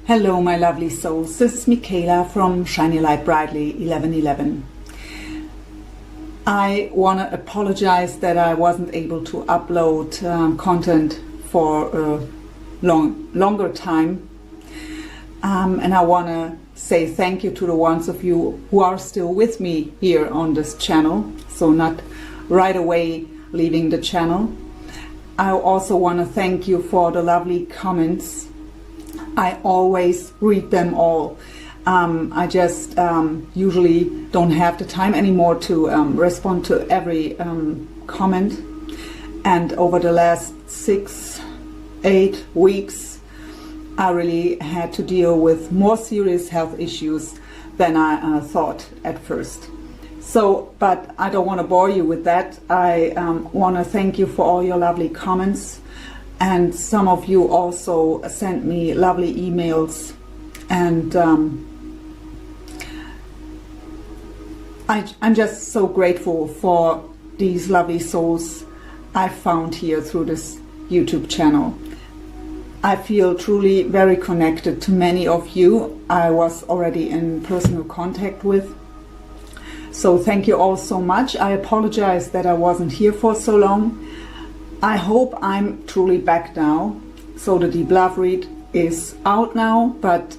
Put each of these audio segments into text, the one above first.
Hello my lovely souls, this is Michaela from Shiny Light Brightly 1111. I want to apologize that I wasn't able to upload content for a longer time, and I want to say thank you to the ones of you who are still with me here on this channel, so not right away leaving the channel. I also want to thank you for the lovely comments. I always read them all. I just usually don't have the time anymore to respond to every comment. And over the last 6-8 weeks, I really had to deal with more serious health issues than I thought at first. So, but I don't want to bore you with that. I want to thank you for all your lovely comments. And some of you also sent me lovely emails, and I'm just so grateful for these lovely souls I found here through this YouTube channel. I feel truly very connected to many of you I was already in personal contact with. So thank you all so much. I apologize that I wasn't here for so long. I hope I'm truly back now. So the Deep Love read is out now, but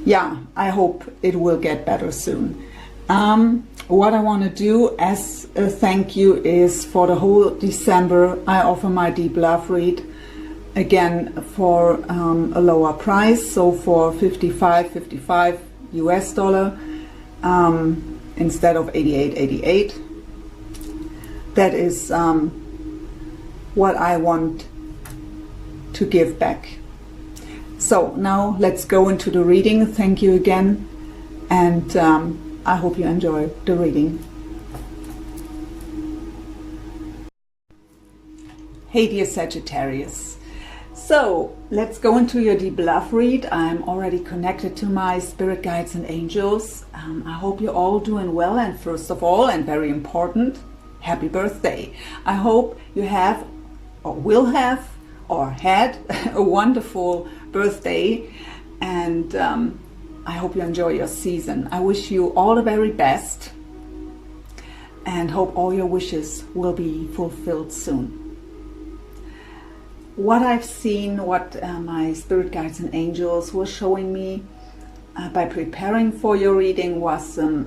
yeah, I hope it will get better soon. What I want to do as a thank you is for the whole December I offer my Deep Love read again for a lower price, so for $55 US dollar instead of $88.88. That is what I want to give back. So now let's go into the reading. Thank you again, and I hope you enjoy the reading. Hey dear Sagittarius. So let's go into your Deep Love read. I'm already connected to my spirit guides and angels. I hope you're all doing well, and first of all, and very important, happy birthday. I hope you have or will have or had a wonderful birthday, and I hope you enjoy your season. I wish you all the very best and hope all your wishes will be fulfilled soon. What I've seen, what my spirit guides and angels were showing me by preparing for your reading was a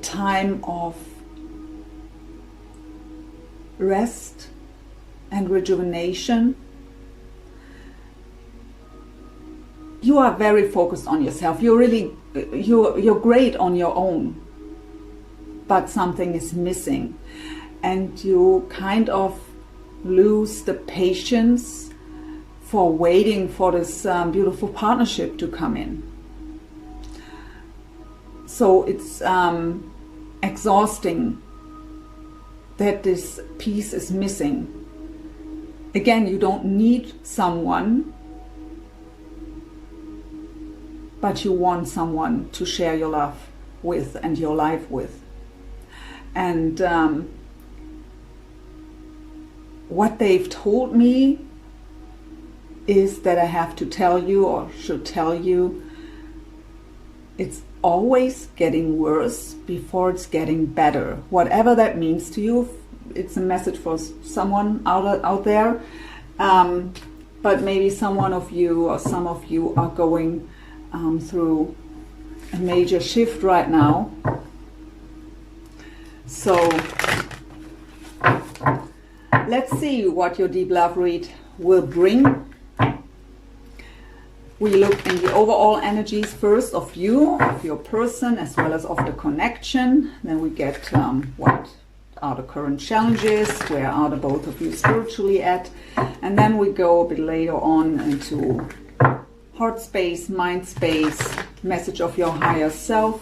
time of rest and rejuvenation. You are very focused on yourself. You're great on your own, but something is missing, and you kind of lose the patience for waiting for this beautiful partnership to come in. So it's exhausting that this piece is missing. Again, you don't need someone, but you want someone to share your love with and your life with. And what they've told me is that I have to tell you, or should tell you, it's always getting worse before it's getting better. Whatever that means to you, it's a message for someone out there. But maybe someone of you or some of you are going through a major shift right now. So let's see what your Deep Love read will bring. We look in the overall energies first of you, of your person, as well as of the connection. Then we get what are the current challenges, where are the both of you spiritually at, and then we go a bit later on into heart space, mind space, message of your higher self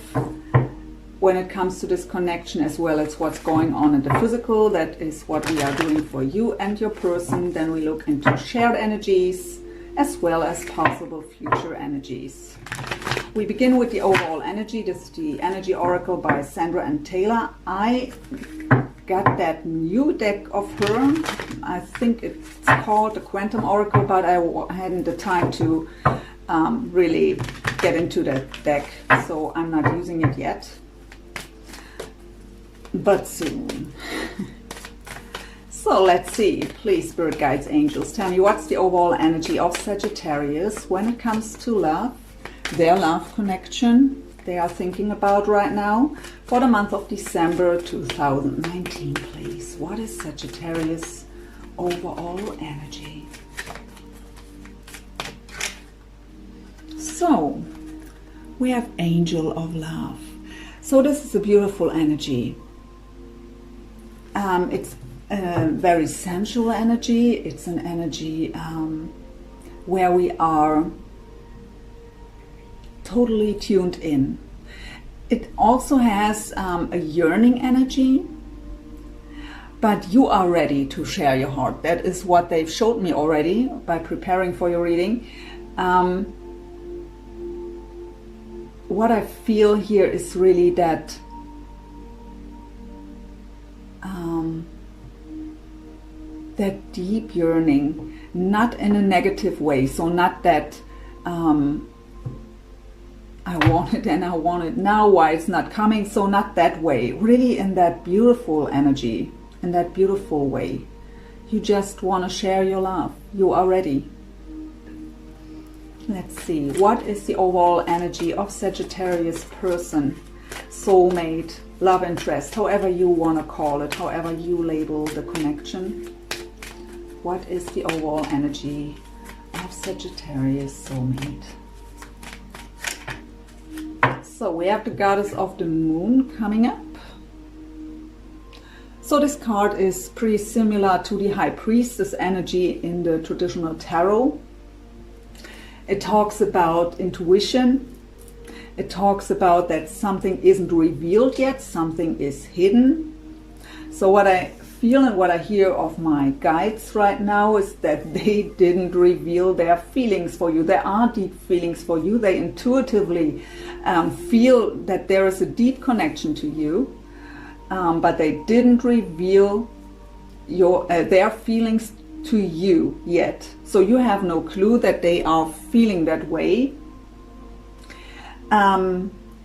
when it comes to this connection, as well as what's going on in the physical. That is what we are doing for you and your person. Then we look into shared energies as well as possible future energies. We begin with the overall energy. This is the Energy Oracle by Sandra and Taylor. I got that new deck of her. I think it's called the Quantum Oracle, but I hadn't the time to really get into that deck, so I'm not using it yet, but soon. So let's see, please, Spirit Guides, Angels, tell me what's the overall energy of Sagittarius when it comes to love, their love connection they are thinking about right now for the month of December 2019, please. What is Sagittarius overall energy? So we have Angel of Love. So this is a beautiful energy. It's a very sensual energy. It's an energy where we are totally tuned in. It also has a yearning energy, but you are ready to share your heart. That is what they've showed me already by preparing for your reading. What I feel here is really that that deep yearning, not in a negative way. So not that I want it and I want it now, why it's not coming. So not that way, really in that beautiful energy, in that beautiful way. You just want to share your love. You are ready. Let's see, what is the overall energy of Sagittarius person, soulmate, love interest, however you want to call it, however you label the connection. What is the overall energy of Sagittarius soulmate? So we have the Goddess of the Moon coming up. So this card is pretty similar to the High Priestess energy in the traditional tarot. It talks about intuition. It talks about that something isn't revealed yet, something is hidden. So what I feel and what I hear of my guides right now is that they didn't reveal their feelings for you. There are deep feelings for you. They intuitively feel that there is a deep connection to you, but they didn't reveal their feelings to you yet. So you have no clue that they are feeling that way.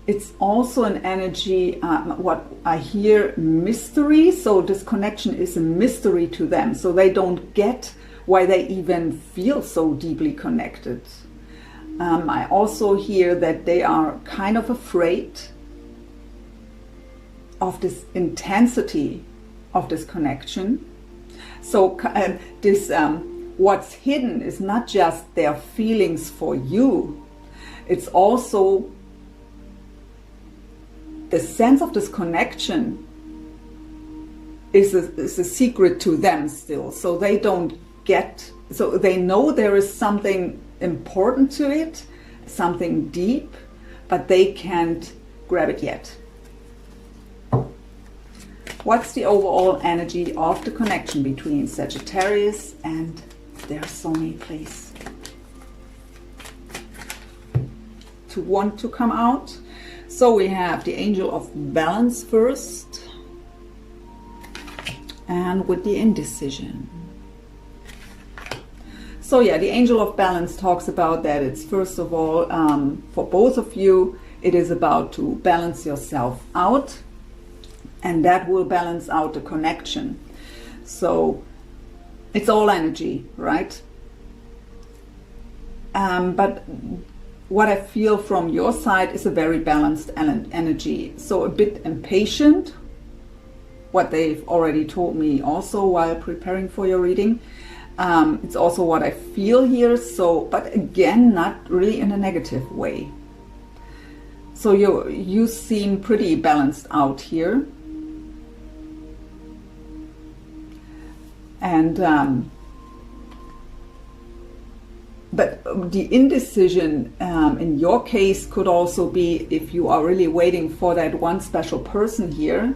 It's also an energy, what I hear, mystery. So this connection is a mystery to them. So they don't get why they even feel so deeply connected. I also hear that they are kind of afraid of this intensity of this connection. So what's hidden is not just their feelings for you, it's also the sense of this connection is a secret to them still. So they don't get, so they know there is something important to it, something deep, but they can't grab it yet. What's the overall energy of the connection between Sagittarius and their soulmate, please? To want to come out. So we have the Angel of Balance first, and with the indecision. So yeah, the Angel of Balance talks about that it's first of all, for both of you, it is about to balance yourself out, and that will balance out the connection. So it's all energy, right? But what I feel from your side is a very balanced energy. So a bit impatient, what they've already told me also while preparing for your reading. It's also what I feel here. So, but again, not really in a negative way. So you seem pretty balanced out here. And but the indecision in your case could also be, if you are really waiting for that one special person here,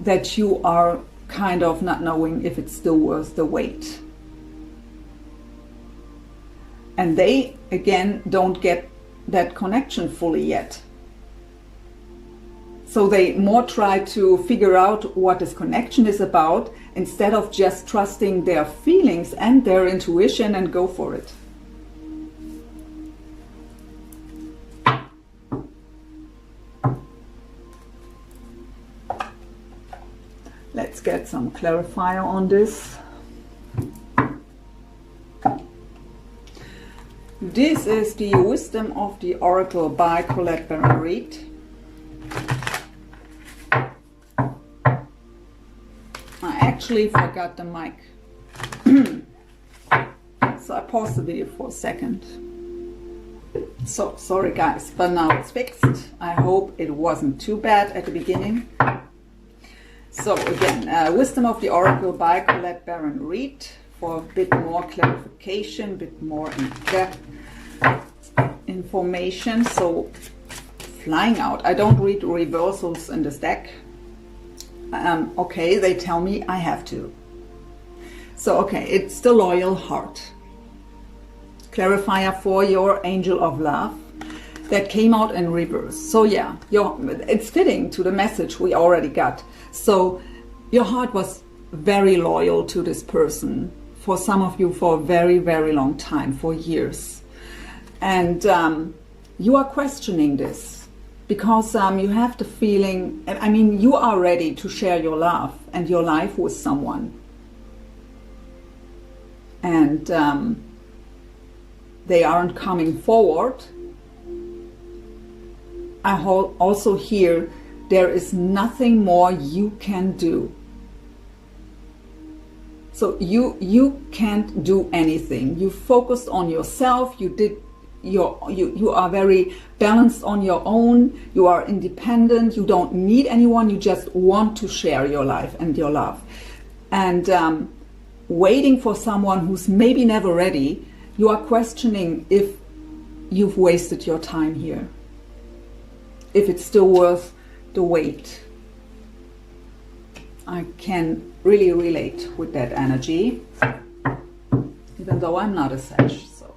that you are kind of not knowing if it's still worth the wait. And they, again, don't get that connection fully yet. So they more try to figure out what this connection is about instead of just trusting their feelings and their intuition and go for it. Let's get some clarifier on this. This is the Wisdom of the Oracle by Colette Baron-Reid. I actually forgot the mic. So I paused the video for a second. So sorry guys, but now it's fixed. I hope it wasn't too bad at the beginning. So again, Wisdom of the Oracle by Colette Baron-Reid for a bit more clarification, a bit more in-depth information. So flying out. I don't read reversals in this deck. Okay, they tell me I have to. So okay, it's the Loyal Heart. Clarifier for your Angel of Love that came out in reverse. So yeah, it's fitting to the message we already got. So your heart was very loyal to this person, for some of you for a very, very long time, for years. And you are questioning this because you have the feeling, I mean, you are ready to share your love and your life with someone. And they aren't coming forward. I also hear there is nothing more you can do. So you can't do anything. You focused on yourself. You are very balanced on your own. You are independent. You don't need anyone. You just want to share your life and your love. And waiting for someone who's maybe never ready, you are questioning if you've wasted your time here, if it's still worth the wait. I can really relate with that energy, even though I'm not a Sag. So,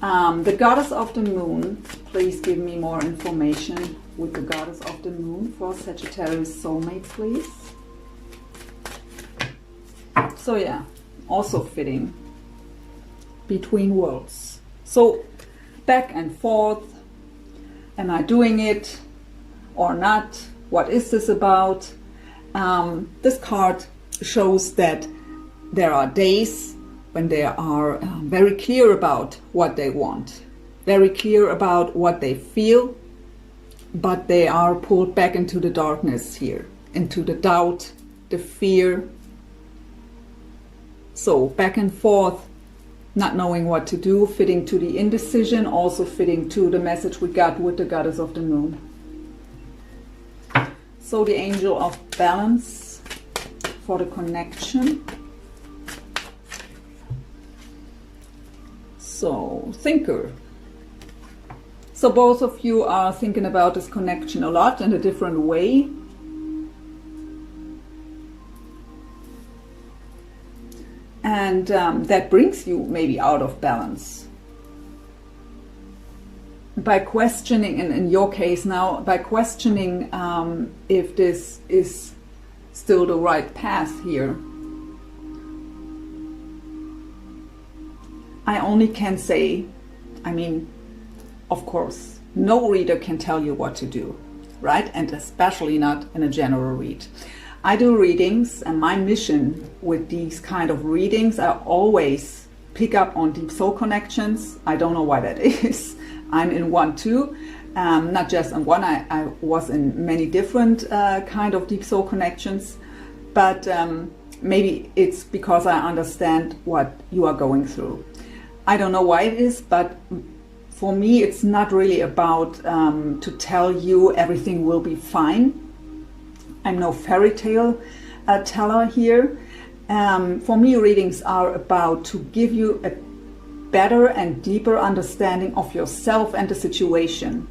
the Goddess of the Moon, please give me more information with the Goddess of the Moon for Sagittarius soulmate, please. So yeah, also fitting. Between worlds. So back and forth. Am I doing it or not? What is this about? This card shows that there are days when they are very clear about what they want, very clear about what they feel, but they are pulled back into the darkness here, into the doubt, the fear. So back and forth, not knowing what to do, fitting to the indecision, also fitting to the message we got with the Goddess of the Moon. So the Angel of Balance for the connection. So Thinker. So both of you are thinking about this connection a lot in a different way. And that brings you maybe out of balance. By questioning, and in your case now, by questioning if this is still the right path here. I only can say, I mean, of course, no reader can tell you what to do, right? And especially not in a general read. I do readings, and my mission with these kind of readings, I always pick up on deep soul connections. I don't know why that is. I'm in one too, not just in one. I was in many different kind of deep soul connections, but maybe it's because I understand what you are going through. I don't know why it is, but for me, it's not really about to tell you everything will be fine. I'm no fairy tale teller here. For me, readings are about to give you a better and deeper understanding of yourself and the situation,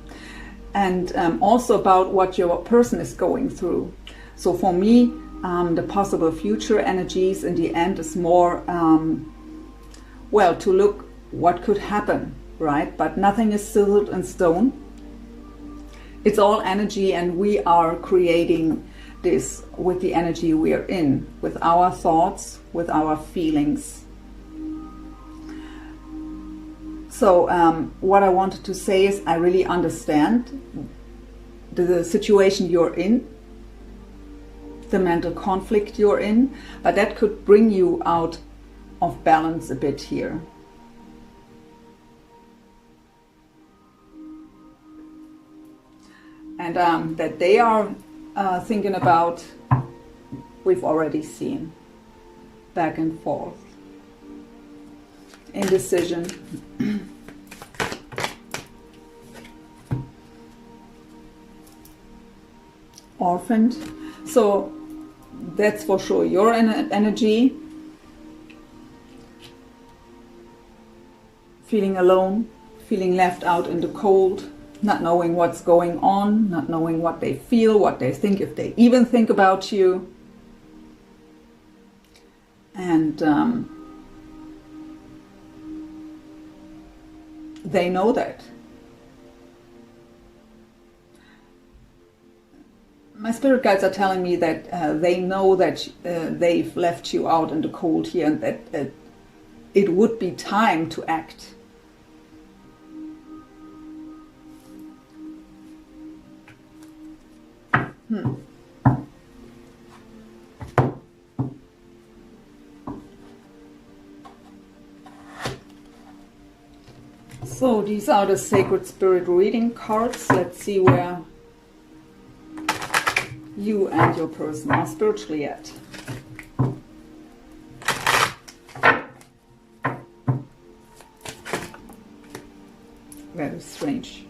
and also about what your person is going through. So for me, the possible future energies in the end is more, well, to look what could happen, right? But nothing is sealed in stone. It's all energy, and we are creating this with the energy we are in, with our thoughts, with our feelings. So what I wanted to say is I really understand the situation you're in, the mental conflict you're in, but that could bring you out of balance a bit here. And that they are thinking about, we've already seen, back and forth, indecision. Orphaned. So that's for sure your energy. Feeling alone, feeling left out in the cold, not knowing what's going on, not knowing what they feel, what they think, if they even think about you. And they know that. My spirit guides are telling me that they know that they've left you out in the cold here, and that it would be time to act. So these are the Sacred Spirit reading cards. Let's see where you and your person are spiritually at. Very strange.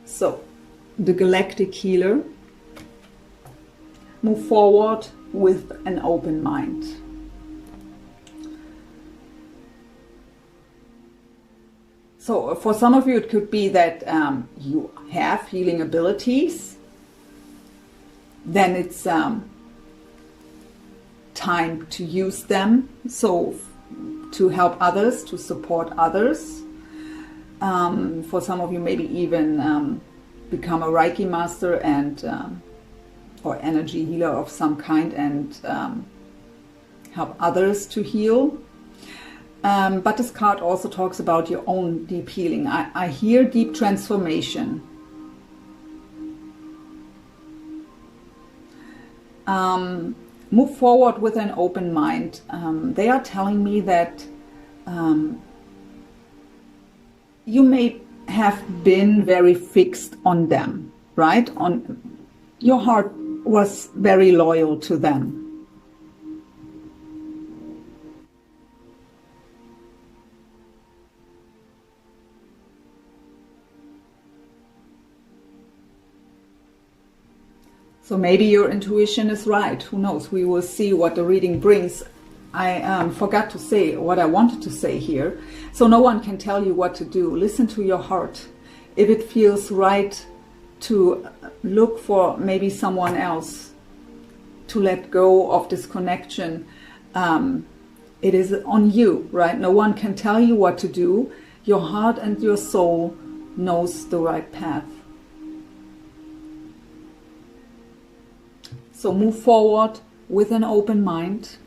So, the Galactic Healer. Move forward with an open mind. So for some of you it could be that you have healing abilities. Then it's time to use them. So to help others, to support others. For some of you maybe even become a Reiki master and or energy healer of some kind and help others to heal. But this card also talks about your own deep healing. I hear deep transformation. Move forward with an open mind. They are telling me that you may have been very fixed on them, right? Your heart was very loyal to them. So maybe your intuition is right. Who knows? We will see what the reading brings. I forgot to say what I wanted to say here. So no one can tell you what to do. Listen to your heart. If it feels right to look for maybe someone else, to let go of this connection, it is on you, right? No one can tell you what to do. Your heart and your soul knows the right path. So move forward with an open mind.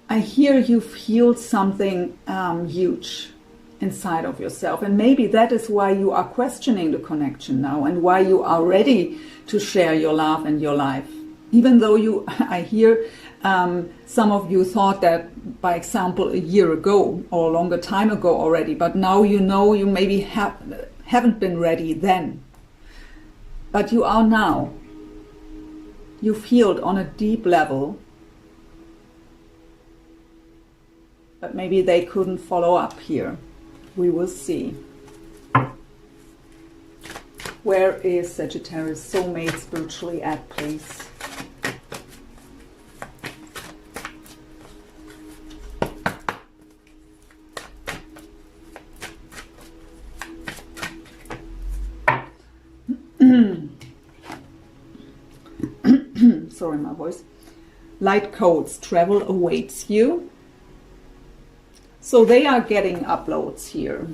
I hear you've healed something huge inside of yourself. And maybe that is why you are questioning the connection now and why you are ready to share your love and your life. Even though I hear some of you thought that, by example, a year ago or a longer time ago already. But now you know you maybe haven't been ready then. But you are now. You've healed on a deep level, but maybe they couldn't follow up here. We will see. Where is Sagittarius soulmate spiritually at, please? Sorry, my voice. Light codes, travel awaits you. So they are getting uploads here.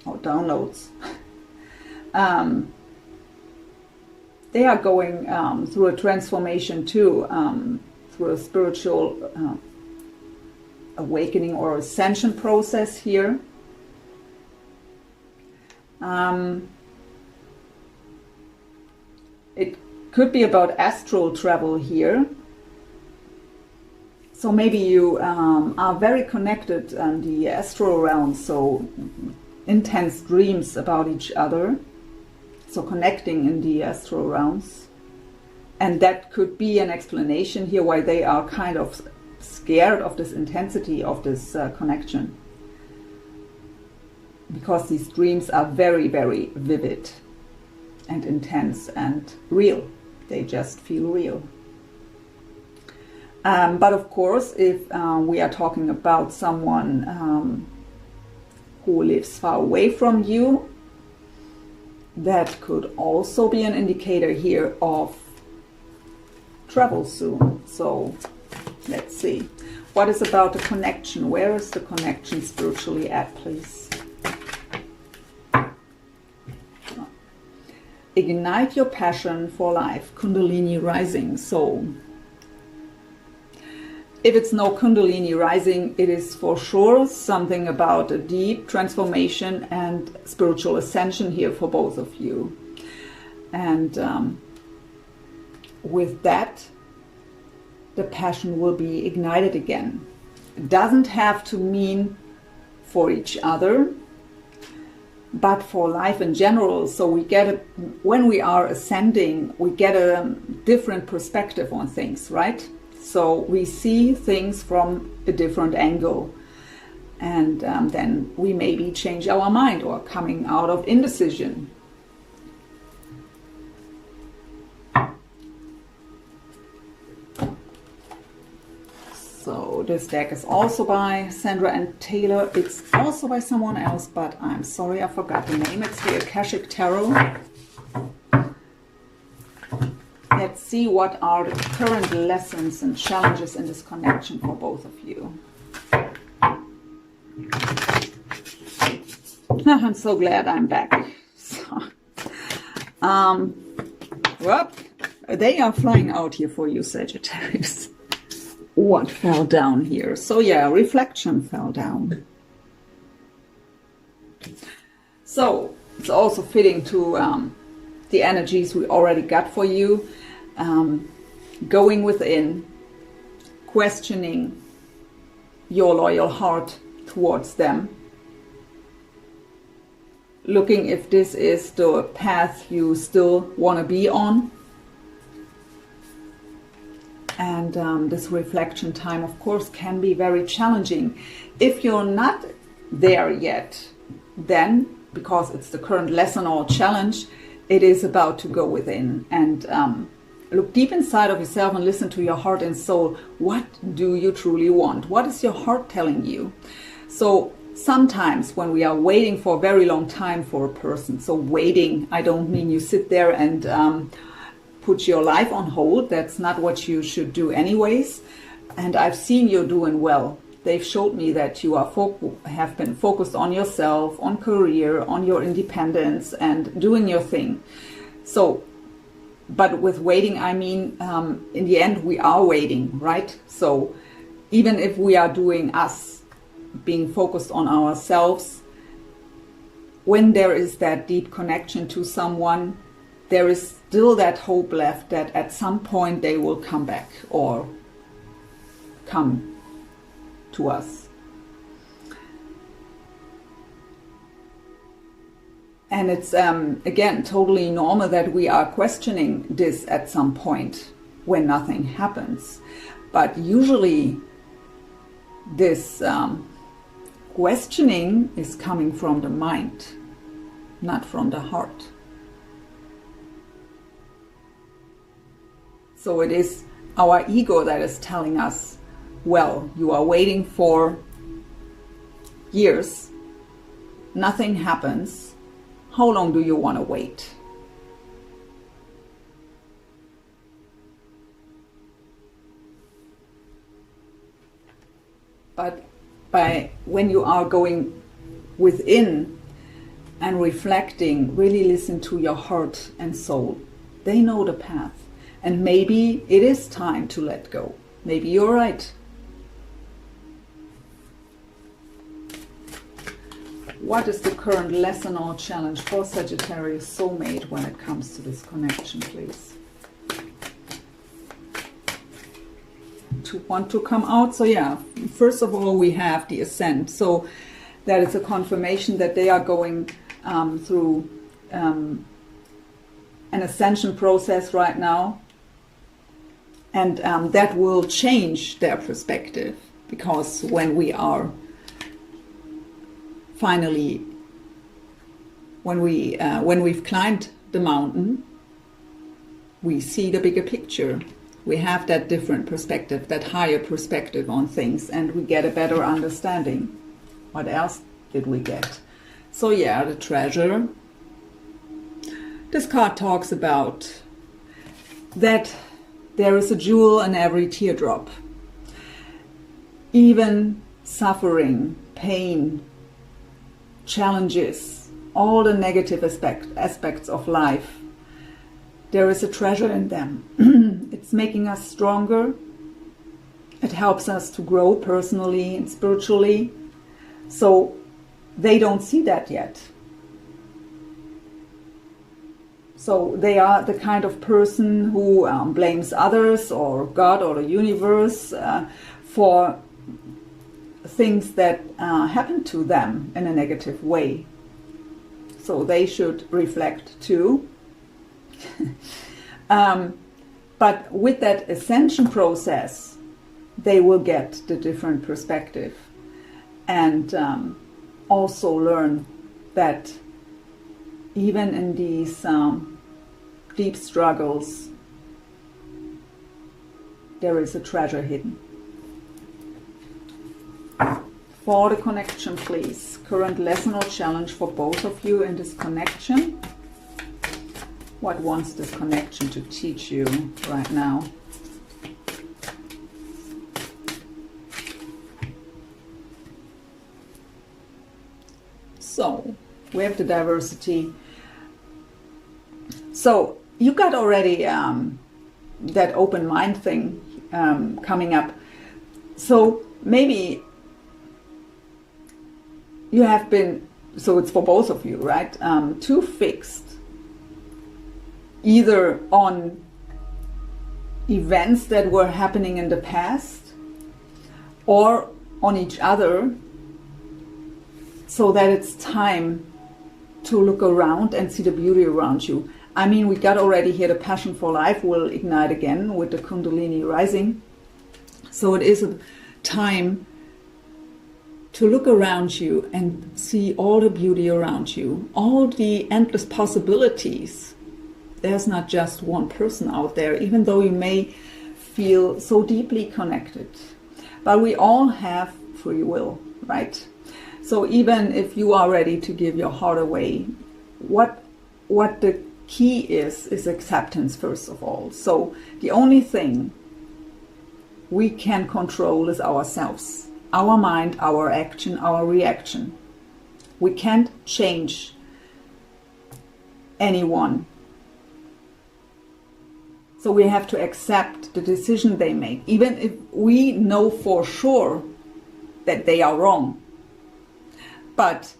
or downloads. They are going through a transformation too, through a spiritual awakening or ascension process here. It could be about astral travel here. So maybe you are very connected in the astral realm, so intense dreams about each other. So connecting in the astral realms. And that could be an explanation here why they are kind of scared of this intensity of this connection. Because these dreams are very, very vivid and intense and real. They just feel real. But of course, if we are talking about someone who lives far away from you, that could also be an indicator here of travel soon. So let's see. What is about the connection? Where is the connection spiritually at, please? Ignite your passion for life. Kundalini rising. So if it's no Kundalini rising, it is for sure something about a deep transformation and spiritual ascension here for both of you. And with that, the passion will be ignited again. It doesn't have to mean for each other, but for life in general. So we get when we are ascending, we get a different perspective on things, right? So we see things from a different angle, and then we maybe change our mind or coming out of indecision. So this deck is also by Sandra and Taylor. It's also by someone else, but I'm sorry, I forgot the name. It's the Akashic Tarot. Let's see what are the current lessons and challenges in this connection for both of you. I'm so glad I'm back. So, well, they are flying out here for you, Sagittarius. What fell down here? So yeah, reflection fell down. So it's also fitting to the energies we already got for you. Going within, questioning your loyal heart towards them, looking if this is the path you still want to be on. And this reflection time, of course, can be very challenging. If you're not there yet, then, because it's the current lesson or challenge, it is about to go within and look deep inside of yourself and listen to your heart and soul. What do you truly want? What is your heart telling you? So sometimes when we are waiting for a very long time for a person, so waiting, I don't mean you sit there and put your life on hold. That's not what you should do anyways. And I've seen you doing well. They've showed me that you are have been focused on yourself, on career, on your independence and doing your thing. So, but with waiting, I mean, in the end, we are waiting, right? So even if we are doing us, being focused on ourselves, when there is that deep connection to someone, there is still that hope left that at some point they will come back or come to us. And it's, again, totally normal that we are questioning this at some point when nothing happens. But usually this questioning is coming from the mind, not from the heart. So it is our ego that is telling us, well, you are waiting for years, nothing happens. How long do you want to wait? But when you are going within, and reflecting, really listen to your heart and soul. They know the path. And maybe it is time to let go. Maybe you're right. What is the current lesson or challenge for Sagittarius soulmate when it comes to this connection, please? To want to come out. So yeah, first of all, we have the ascent. So that is a confirmation that they are going through an ascension process right now. And that will change their perspective, because when we are finally, when we've climbed the mountain, we see the bigger picture. We have that different perspective, that higher perspective on things, and we get a better understanding. What else did we get? So yeah, the treasure. This card talks about that there is a jewel in every teardrop. Even suffering, pain, challenges, all the negative aspects of life, there is a treasure in them. It's making us stronger. It helps us to grow personally and spiritually. So they don't see that yet. So they are the kind of person who blames others or God or the universe for things that happen to them in a negative way. So they should reflect too. But with that ascension process, they will get the different perspective, and also learn that even in these deep struggles, there is a treasure hidden. For the connection, please. Current lesson or challenge for both of you in this connection. What wants this connection to teach you right now? So, we have the diversity. So, you got already that open mind thing coming up. So, maybe you have been, so it's for both of you, right? Too fixed. Either on events that were happening in the past or on each other, so that it's time to look around and see the beauty around you. I mean, we got already here the passion for life will ignite again with the Kundalini rising. So it is a time to look around you and see all the beauty around you, all the endless possibilities. There's not just one person out there, even though you may feel so deeply connected. But we all have free will, right? So even if you are ready to give your heart away, what the key is acceptance, first of all. So the only thing we can control is ourselves, our mind, our action, our reaction. We can't change anyone. So we have to accept the decision they make, even if we know for sure that they are wrong. But,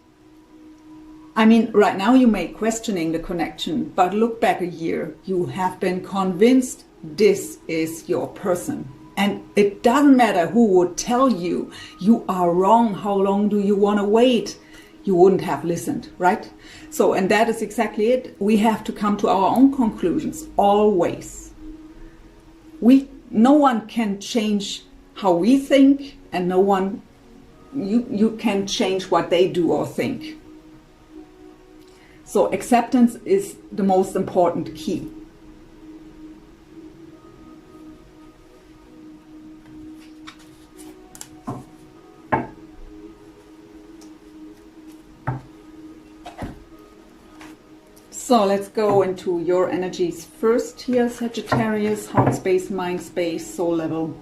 I mean, right now you may be questioning the connection, but look back a year. You have been convinced this is your person. And it doesn't matter who would tell you you are wrong. How long do you want to wait? You wouldn't have listened, right? So, and that is exactly it. We have to come to our own conclusions, always. No one can change how we think, and no one, you can change what they do or think. So acceptance is the most important key. So let's go into your energies first here, Sagittarius, heart space, mind space, soul level.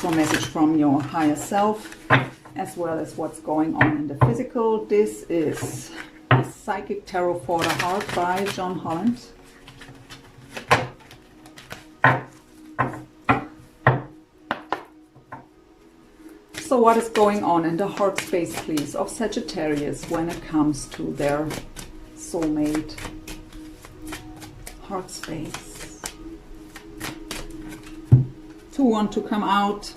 So message from your higher self, as well as what's going on in the physical. This is Psychic Tarot for the Heart by John Holland. So what is going on in the heart space, please, of Sagittarius when it comes to their soulmate heart space? Two want to come out.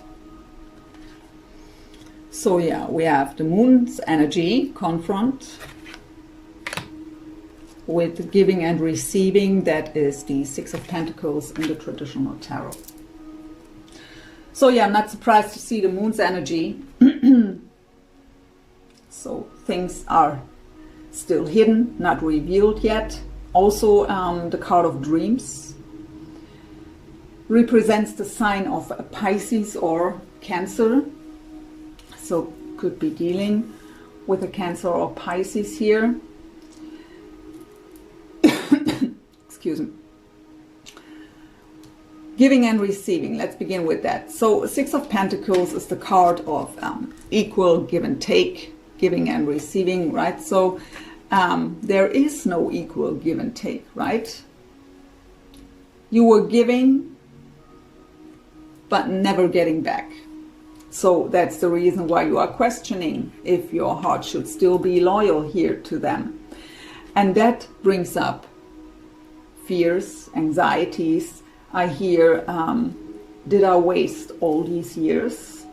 So yeah, we have the moon's energy, confront, with giving and receiving. That is the Six of Pentacles in the traditional tarot. So yeah, I'm not surprised to see the moon's energy. So things are still hidden, not revealed yet. Also, the card of dreams represents the sign of a Pisces or Cancer. So could be dealing with a Cancer or Pisces here. Excuse me. Giving and receiving, let's begin with that. So Six of Pentacles is the card of equal give and take, giving and receiving, right? So there is no equal give and take, right? You were giving, but never getting back. So that's the reason why you are questioning if your heart should still be loyal here to them. And that brings up fears, anxieties. I hear, did I waste all these years?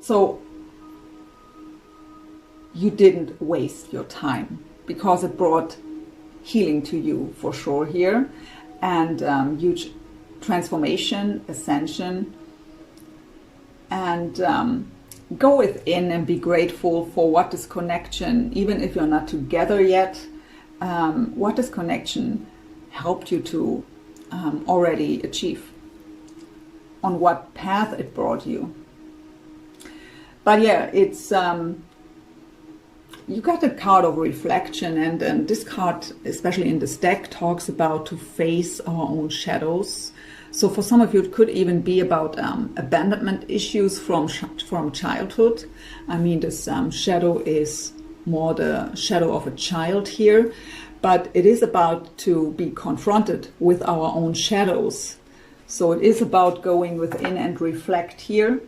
So you didn't waste your time, because it brought healing to you for sure here, and huge transformation, ascension, and go within and be grateful for what this connection, even if you're not together yet, what this connection helped you to already achieve, on what path it brought you. But yeah, it's you got a card of reflection, and this card, especially in this deck, talks about to face our own shadows. So for some of you, it could even be about abandonment issues from childhood. I mean, this shadow is more the shadow of a child here, but it is about to be confronted with our own shadows. So it is about going within and reflect here.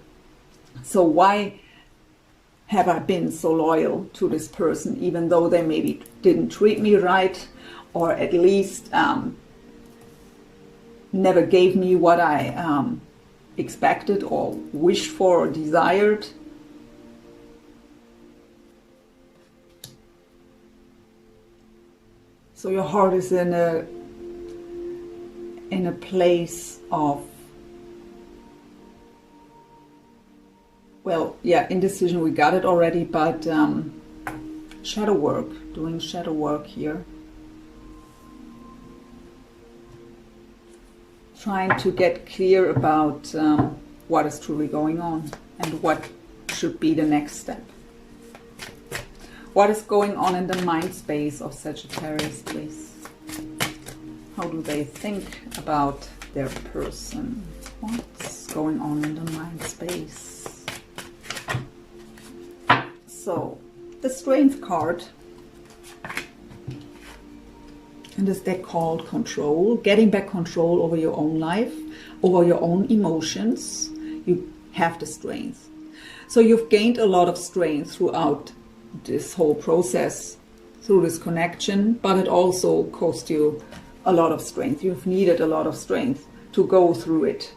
So why have I been so loyal to this person, even though they maybe didn't treat me right, or at least never gave me what I expected or wished for or desired? So your heart is in a place of, well, yeah, indecision, we got it already, but shadow work, doing shadow work here. Trying to get clear about what is truly going on and what should be the next step. What is going on in the mind space of Sagittarius, please? How do they think about their person? What's going on in the mind space? So, the Strength card in this deck called Control, getting back control over your own life, over your own emotions. You have the strength. So you've gained a lot of strength throughout this whole process, through this connection, but it also cost you a lot of strength. You've needed a lot of strength to go through it.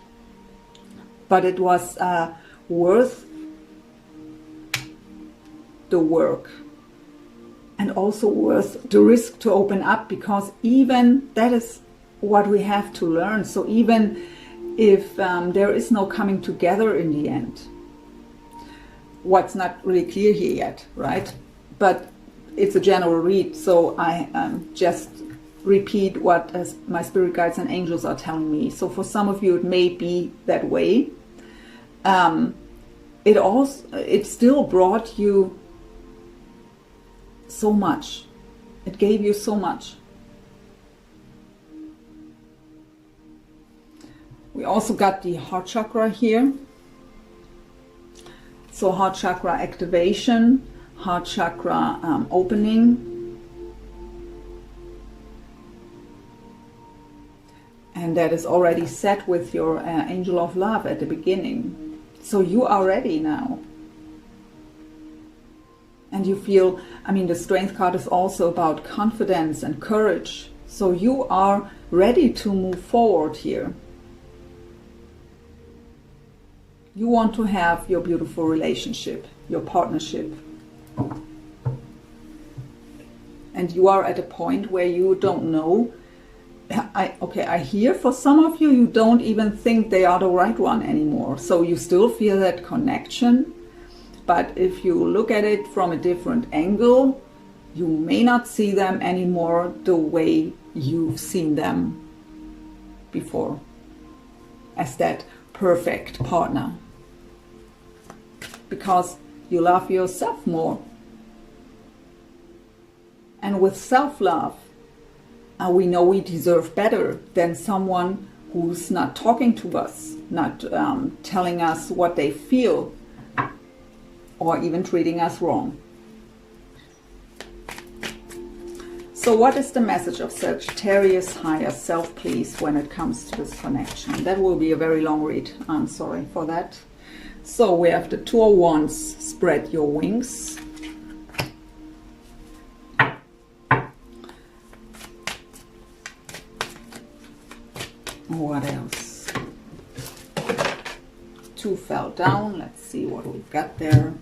But it was worth the work, and also worth the risk to open up, because even that is what we have to learn. So even if there is no coming together in the end, what's not really clear here yet, right? But it's a general read, so I just repeat what my spirit guides and angels are telling me. So for some of you, it may be that way. It still brought you so much. It gave you so much. We also got the heart chakra here. So heart chakra activation, heart chakra opening. And that is already set with your angel of love at the beginning. So you are ready now. And you feel, I mean, the strength card is also about confidence and courage. So you are ready to move forward here. You want to have your beautiful relationship, your partnership. And you are at a point where you don't know. I hear for some of you, you don't even think they are the right one anymore. So you still feel that connection. But if you look at it from a different angle, you may not see them anymore the way you've seen them before, as that perfect partner. Because you love yourself more. And with self-love, we know we deserve better than someone who's not talking to us, not telling us what they feel, or even treating us wrong. So what is the message of Sagittarius higher self, please, when it comes to this connection? That will be a very long read. I'm sorry for that. So we have the Two of Wands, spread your wings. What else? Two fell down. Let's see what we've got there.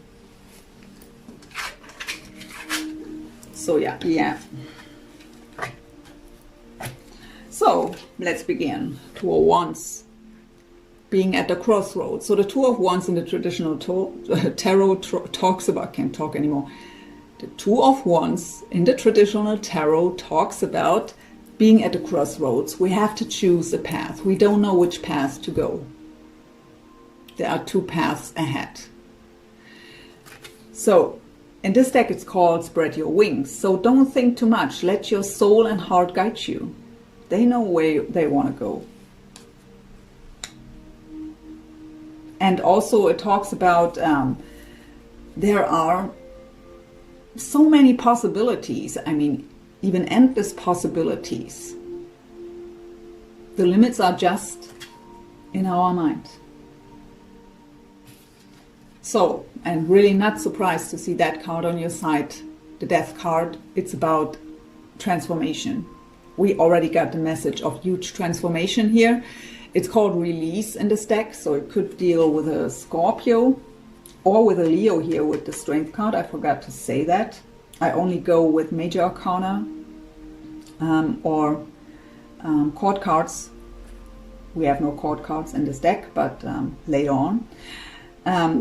So yeah. So let's begin. Two of Wands, being at the crossroads. So the Two of Wands in the traditional tarot talks about, can't talk anymore. The Two of Wands in the traditional tarot talks about being at the crossroads. We have to choose a path. We don't know which path to go. There are two paths ahead. So in this deck it's called Spread Your Wings. So don't think too much. Let your soul and heart guide you. They know where they want to go. And also it talks about there are so many possibilities. I mean, even endless possibilities. The limits are just in our mind. So, and really not surprised to see that card on your side, the Death card. It's about transformation. We already got the message of huge transformation here. It's called Release in this deck, so it could deal with a Scorpio or with a Leo here with the Strength card. I forgot to say that. I only go with Major Arcana or court cards. We have no court cards in this deck, but later on.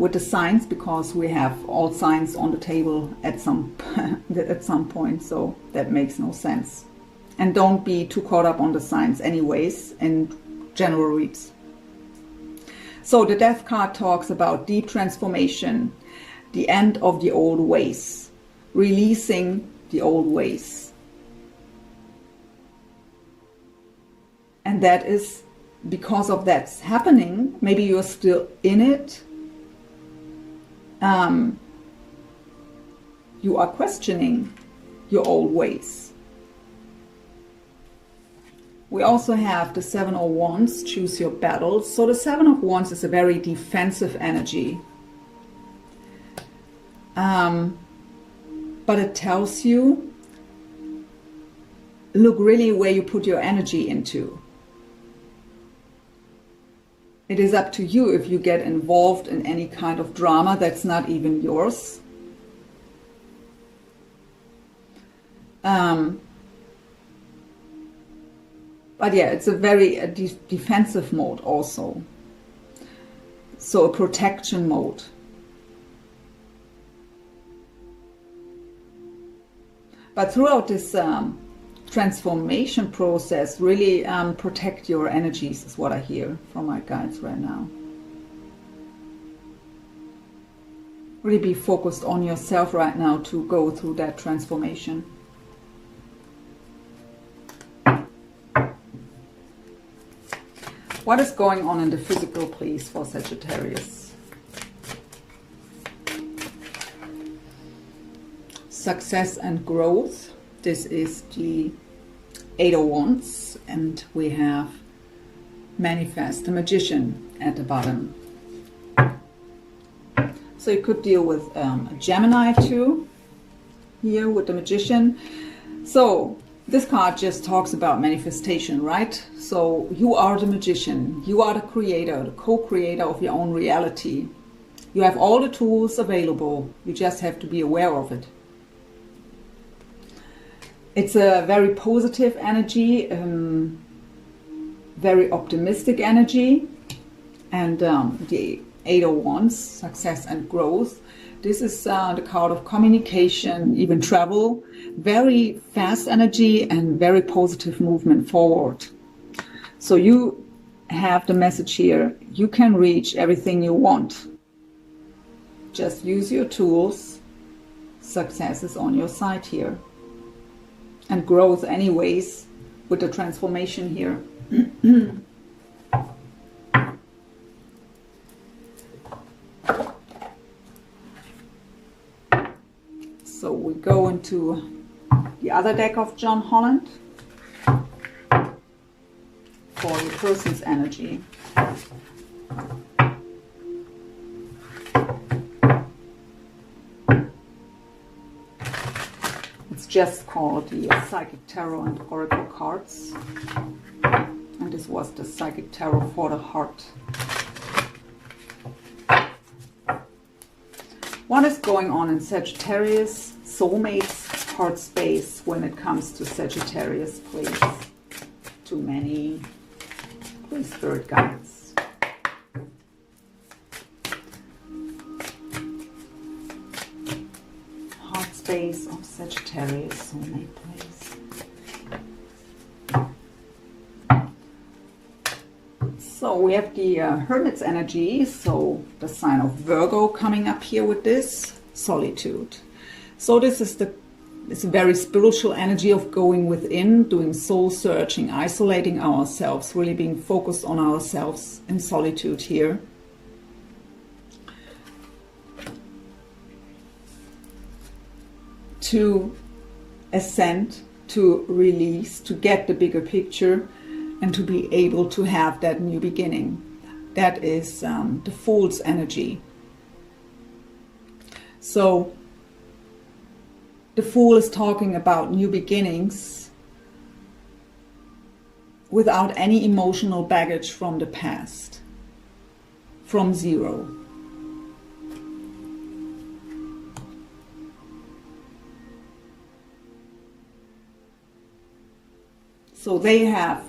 With the signs, because we have all signs on the table at some point, so that makes no sense. And don't be too caught up on the signs anyways in general reads. So the Death card talks about deep transformation, the end of the old ways, releasing the old ways. And that is because of that's happening. Maybe you're still in it. You are questioning your old ways. We also have the Seven of Wands, choose your battles. So the Seven of Wands is a very defensive energy. But it tells you, look really where you put your energy into. It is up to you if you get involved in any kind of drama that's not even yours. But yeah, it's a very defensive mode also. So a protection mode. But throughout this transformation process, really protect your energies is what I hear from my guides right now. Really be focused on yourself right now to go through that transformation. What is going on in the physical, please, for Sagittarius? success and growth. This is the Eight of Wands, and we have manifest, the Magician at the bottom. So you could deal with a Gemini too, here with the Magician. So this card just talks about manifestation, right? So you are the magician, you are the creator, the co-creator of your own reality. You have all the tools available, you just have to be aware of it. It's a very positive energy, very optimistic energy, and the Eight of Wands, success and growth. This is the card of communication, even travel, very fast energy and very positive movement forward. So you have the message here, you can reach everything you want. Just use your tools. Success is on your side here. And growth anyways, with the transformation here. So we go into the other deck of John Holland for your person's energy. It's just called the Psychic Tarot and Oracle cards. And this was the Psychic Tarot for the heart. What is going on in Sagittarius? Soulmates, heart space when it comes to Sagittarius, please. Too many. Please, spirit guides. Heart space of Sagittarius, soulmate, please. So we have the Hermit's energy, so the sign of Virgo coming up here with this, solitude. So this is it's a very spiritual energy of going within, doing soul searching, isolating ourselves, really being focused on ourselves in solitude here. To ascend, to release, to get the bigger picture, and to be able to have that new beginning. That is the Fool's energy. So the Fool is talking about new beginnings without any emotional baggage from the past, from zero. So they have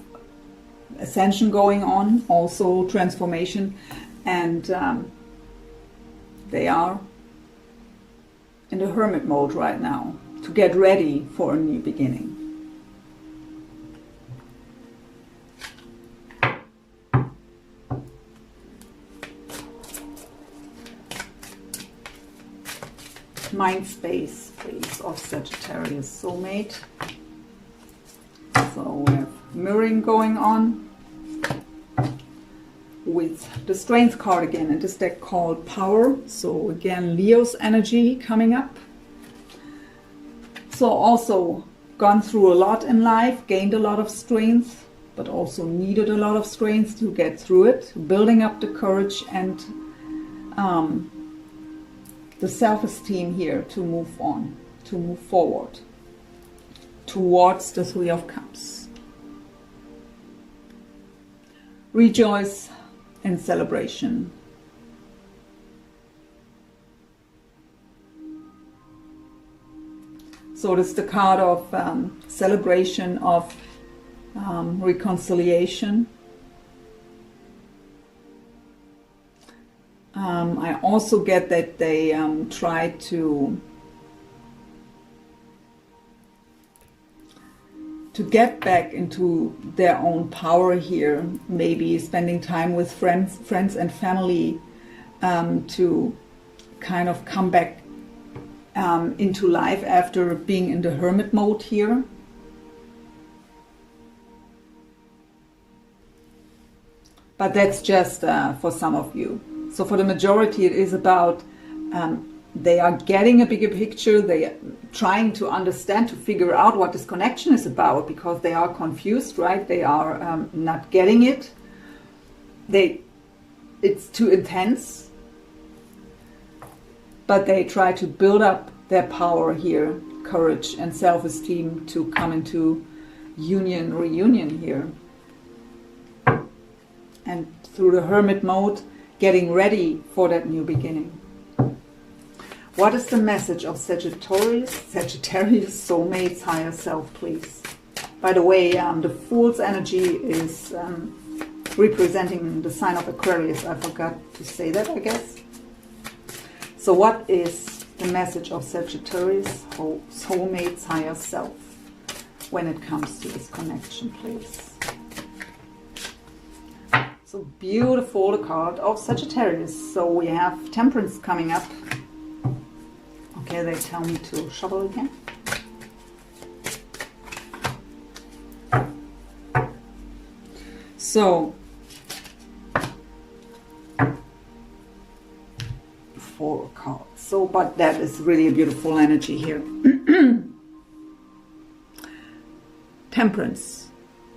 ascension going on, also transformation, and they are in the hermit mode right now to get ready for a new beginning. Mind space, please, of Sagittarius soulmate. So we have mirroring going on with the Strength card again, and this deck called Power. So again, Leo's energy coming up. So also gone through a lot in life, gained a lot of strength, but also needed a lot of strength to get through it, building up the courage and the self-esteem here to move on, to move forward towards the Three of Cups. Rejoice in celebration. So this is the card of celebration, of reconciliation. I also get that they try to get back into their own power here, maybe spending time with friends and family, to kind of come back into life after being in the hermit mode here. But that's just for some of you. So for the majority, it is about they are getting a bigger picture. They are trying to understand, to figure out what this connection is about, because they are confused, right? They are not getting it. It's too intense. But they try to build up their power here, courage and self-esteem, to come into reunion here. And through the hermit mode, getting ready for that new beginning. What is the message of Sagittarius, soulmates, higher self, please? By the way, the Fool's energy is representing the sign of Aquarius. I forgot to say that, I guess. So what is the message of Sagittarius, soulmates, higher self, when it comes to this connection, please? So beautiful, the card of Sagittarius. So we have Temperance coming up. Okay, they tell me to shuffle again. So, 4 cards. So, but that is really a beautiful energy here. Temperance.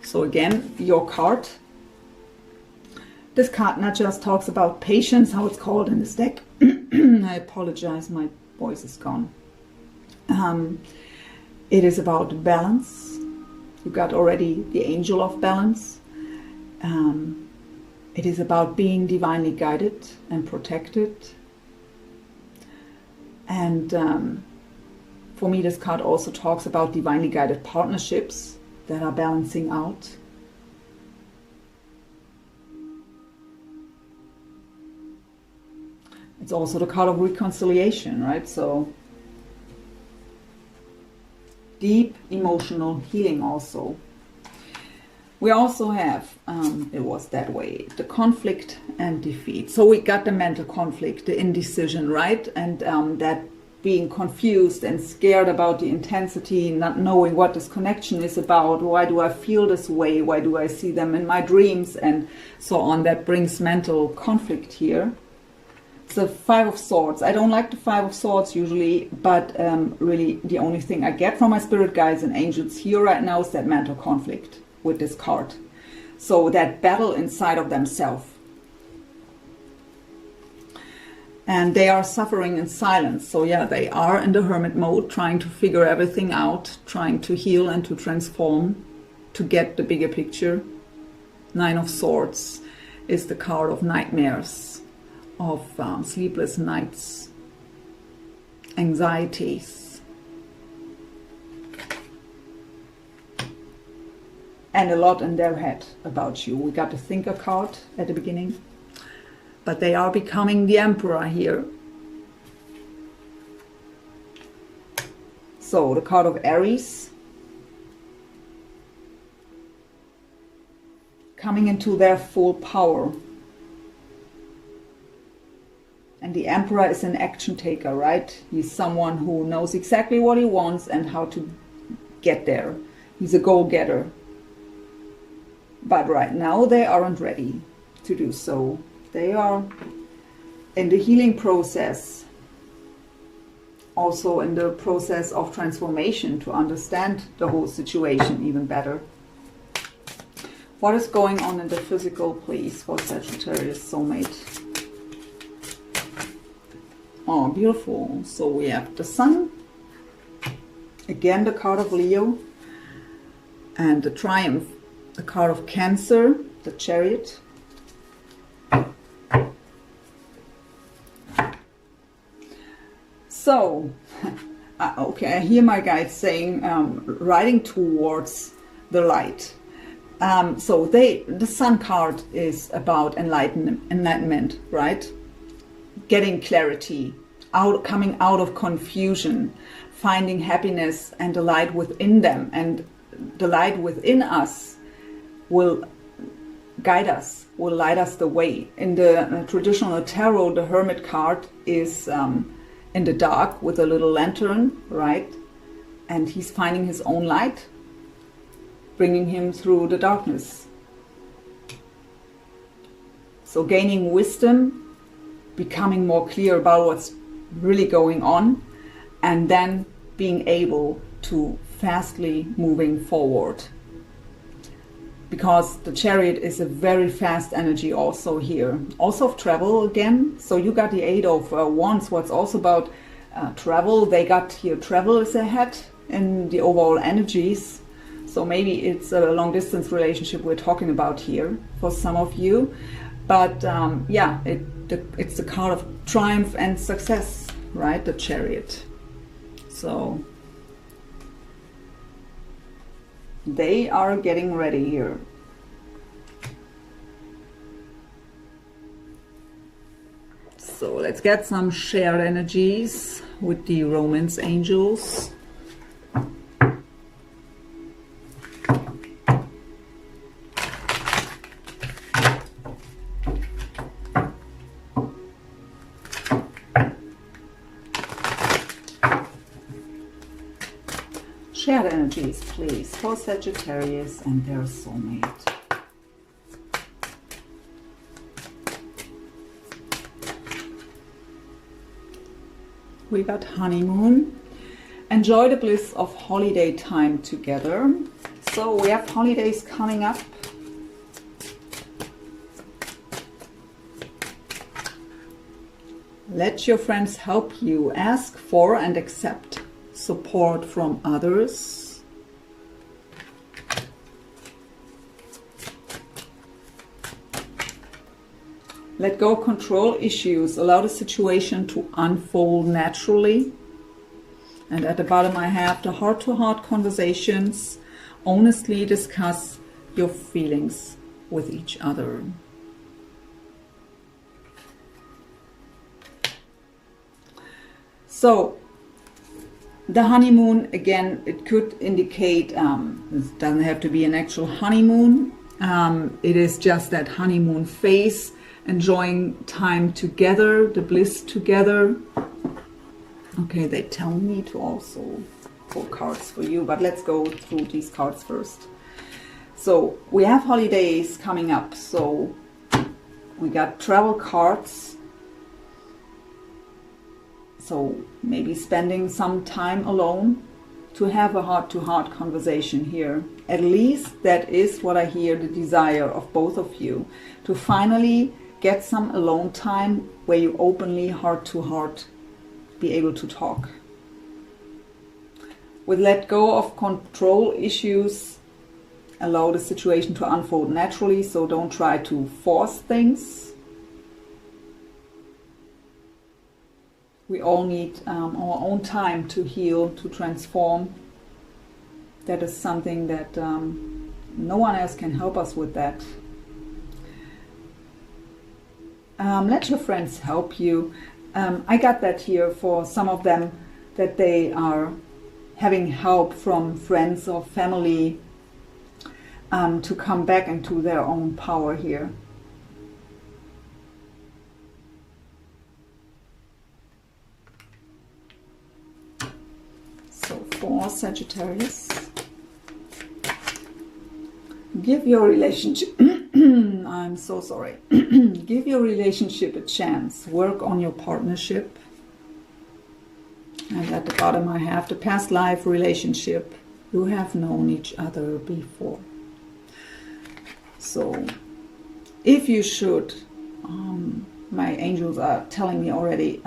So again, your card. This card not just talks about patience, how it's called in this deck. I apologize, my voice is gone. It is about balance. You got already the angel of balance. It is about being divinely guided and protected. And for me, this card also talks about divinely guided partnerships that are balancing out. It's also the card of reconciliation, right? So deep emotional healing also. We also have, it was that way, the conflict and defeat. So we got the mental conflict, the indecision, right? And that being confused and scared about the intensity, not knowing what this connection is about. Why do I feel this way? Why do I see them in my dreams? And so on. That brings mental conflict here. It's the 5 of Swords. I don't like the 5 of Swords usually, but really the only thing I get from my spirit guides and angels here right now is that mental conflict with this card. So that battle inside of themselves. And they are suffering in silence. So yeah, they are in the hermit mode, trying to figure everything out, trying to heal and to transform, to get the bigger picture. 9 of Swords is the card of nightmares, of sleepless nights, anxieties, and a lot in their head about you. We got the Thinker card at the beginning, but they are becoming the Emperor here. So the card of Aries, coming into their full power. And the Emperor is an action taker, right? He's someone who knows exactly what he wants and how to get there. He's a goal-getter. But right now they aren't ready to do so. They are in the healing process, also in the process of transformation, to understand the whole situation even better. What is going on in the physical, please, for Sagittarius soulmate? Oh, beautiful. So we have the Sun, again the card of Leo, and the Triumph, the card of Cancer, the Chariot. So, okay, I hear my guide saying, riding towards the light. So the Sun card is about enlightenment, right? Getting clarity, coming out of confusion, finding happiness and the light within them. And the light within us will guide us, will light us the way. In the traditional tarot, the Hermit card is in the dark with a little lantern, right? And he's finding his own light, bringing him through the darkness. So gaining wisdom, becoming more clear about what's really going on, and then being able to fastly moving forward. Because the Chariot is a very fast energy also here. Also of travel again. So you got the Eight of Wands, what's also about travel. They got here travel is ahead in the overall energies. So maybe it's a long distance relationship we're talking about here for some of you. But yeah, it's the card of triumph and success, right? The Chariot. So they are getting ready here. So let's get some shared energies with the Romance Angels. Shared energies, please, for Sagittarius and their soulmate. We got honeymoon. Enjoy the bliss of holiday time together. So we have holidays coming up. Let your friends help you. Ask for and accept support from others. Let go of control issues. Allow the situation to unfold naturally. And at the bottom I have the heart-to-heart conversations. Honestly discuss your feelings with each other. So the honeymoon, again, it could indicate, it doesn't have to be an actual honeymoon. It is just that honeymoon phase, enjoying time together, the bliss together. Okay, they tell me to also pull cards for you, but let's go through these cards first. So we have holidays coming up. So we got travel cards. So maybe spending some time alone to have a heart-to-heart conversation here. At least that is what I hear, the desire of both of you, to finally get some alone time where you openly, heart-to-heart, be able to talk. With let go of control issues, allow the situation to unfold naturally, so don't try to force things. We all need our own time to heal, to transform. That is something that no one else can help us with that. Let your friends help you. I got that here for some of them, that they are having help from friends or family to come back into their own power here. For Sagittarius, give your relationship I'm so sorry give your relationship a chance. Work on your partnership. And at the bottom I have the past life relationship. You have known each other before. So if you should, my angels are telling me already,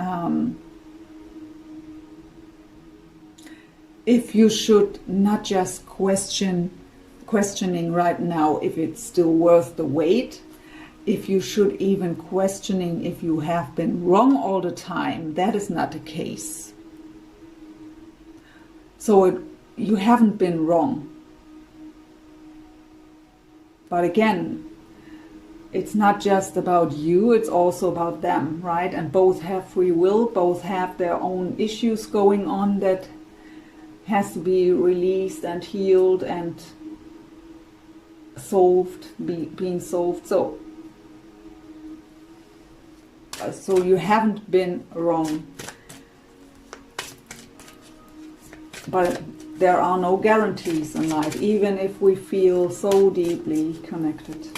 if you should not just questioning right now if it's still worth the wait, if you should even questioning if you have been wrong all the time, that is not the case. So you haven't been wrong. But again, it's not just about you, it's also about them, right? And both have free will, both have their own issues going on that has to be released and healed and solved, being solved. So you haven't been wrong. But there are no guarantees in life, even if we feel so deeply connected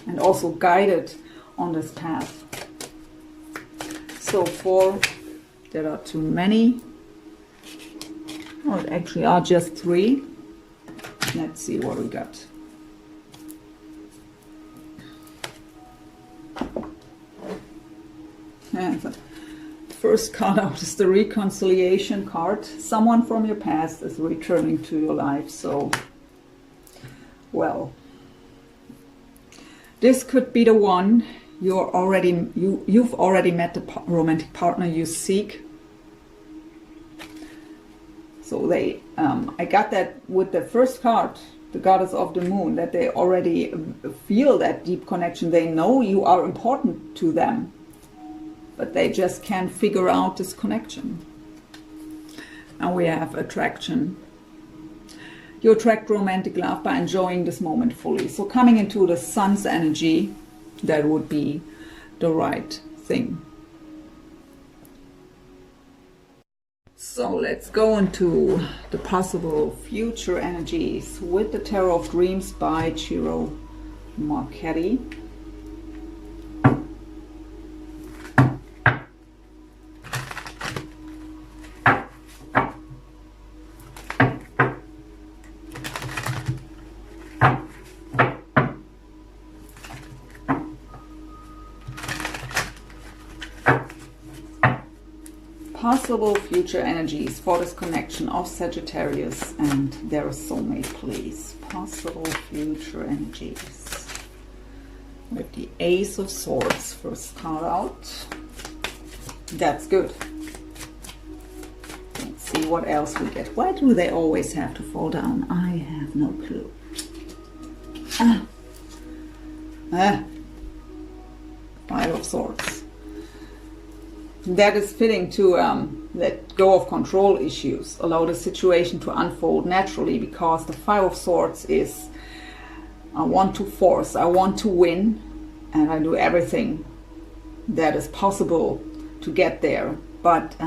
and also guided on this path. So 4, there are too many. Oh, it actually are just 3. Let's see what we got. And the first card out is the reconciliation card. Someone from your past is returning to your life. So, well, this could be the one. You've already met the romantic partner you seek. So they, I got that with the first card, the goddess of the moon, that they already feel that deep connection. They know you are important to them, but they just can't figure out this connection. And we have attraction. You attract romantic love by enjoying this moment fully. So coming into the sun's energy, that would be the right thing. So let's go into the possible future energies with the Tarot of Dreams by Ciro Marchetti. Possible future energies for this connection of Sagittarius and their soulmate, please. Possible future energies. With the Ace of Swords, first card out. That's good. Let's see what else we get. Why do they always have to fall down? I have no clue. Five of Swords. That is fitting to let go of control issues, allow the situation to unfold naturally, because the Five of Swords is, I want to force, I want to win, and I do everything that is possible to get there. But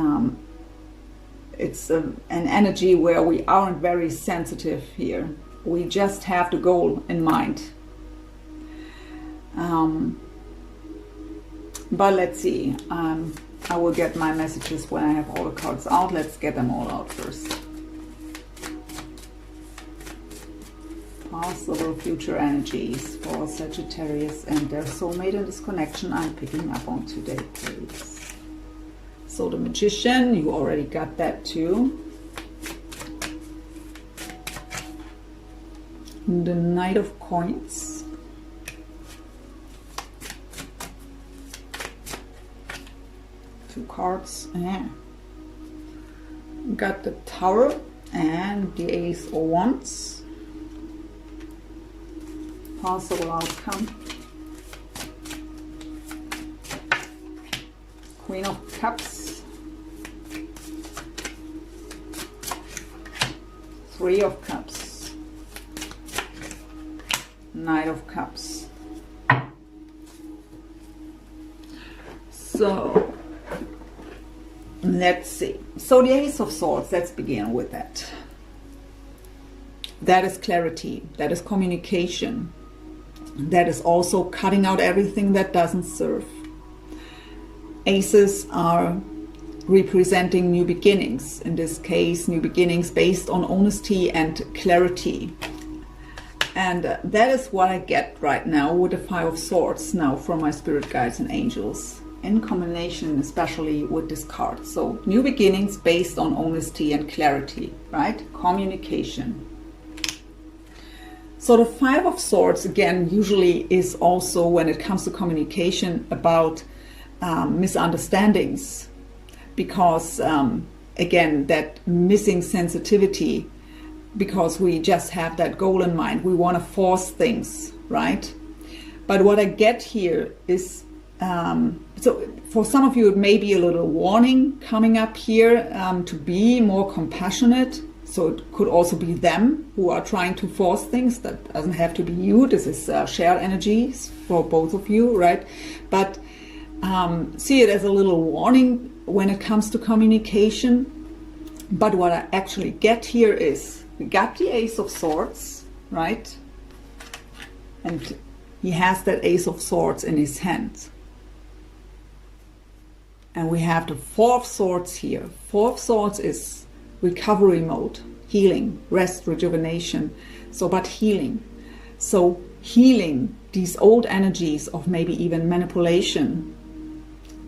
it's an energy where we aren't very sensitive here. We just have the goal in mind. But let's see. I will get my messages when I have all the cards out. Let's get them all out first. Possible future energies for Sagittarius and their soulmate in this connection I'm picking up on today, please. So the Magician, you already got that too. The Knight of Coins. Two cards. Got the Tower and the Ace of Wands. Possible outcome. Queen of Cups. Three of Cups. Knight of Cups. So let's see. So the Ace of Swords, let's begin with that. That is clarity. That is communication. That is also cutting out everything that doesn't serve. Aces are representing new beginnings. In this case, new beginnings based on honesty and clarity. And that is what I get right now with the Five of Swords now from my spirit guides and angels, in combination especially with this card. So new beginnings based on honesty and clarity, right? Communication. So the Five of Swords, again, usually is also, when it comes to communication, about misunderstandings, because again, that missing sensitivity, because we just have that goal in mind. We want to force things, right? But what I get here is, so for some of you, it may be a little warning coming up here, to be more compassionate. So it could also be them who are trying to force things. That doesn't have to be you. This is shared energies for both of you, right? But see it as a little warning when it comes to communication. But what I actually get here is, we got the Ace of Swords, right? And he has that Ace of Swords in his hand. And we have the Four of Swords here. Four of Swords is recovery mode, healing, rest, rejuvenation. So, but healing. So healing these old energies of maybe even manipulation,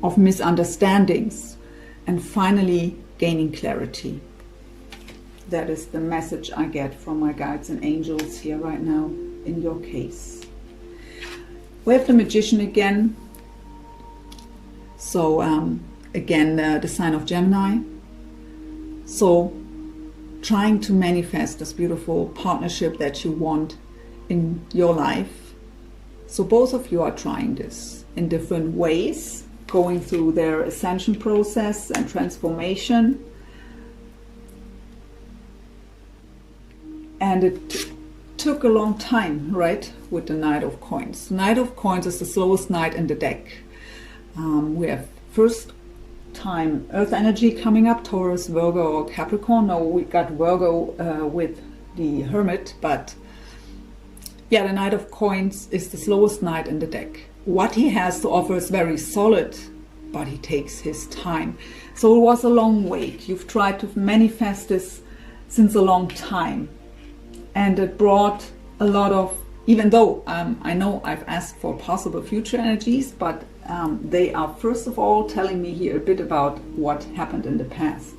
of misunderstandings, and finally gaining clarity. That is the message I get from my guides and angels here right now in your case. We have the Magician again. So again, the sign of Gemini. So trying to manifest this beautiful partnership that you want in your life. So both of you are trying this in different ways, going through their ascension process and transformation. And it took a long time, right, with the Knight of Coins. Knight of Coins is the slowest knight in the deck. We have first time Earth energy coming up, Taurus, Virgo, or Capricorn. No, we got Virgo with the Hermit, but yeah, the Knight of Coins is the slowest knight in the deck. What he has to offer is very solid, but he takes his time. So it was a long wait. You've tried to manifest this since a long time. And it brought a lot of, even though I know I've asked for possible future energies, but they are first of all telling me here a bit about what happened in the past.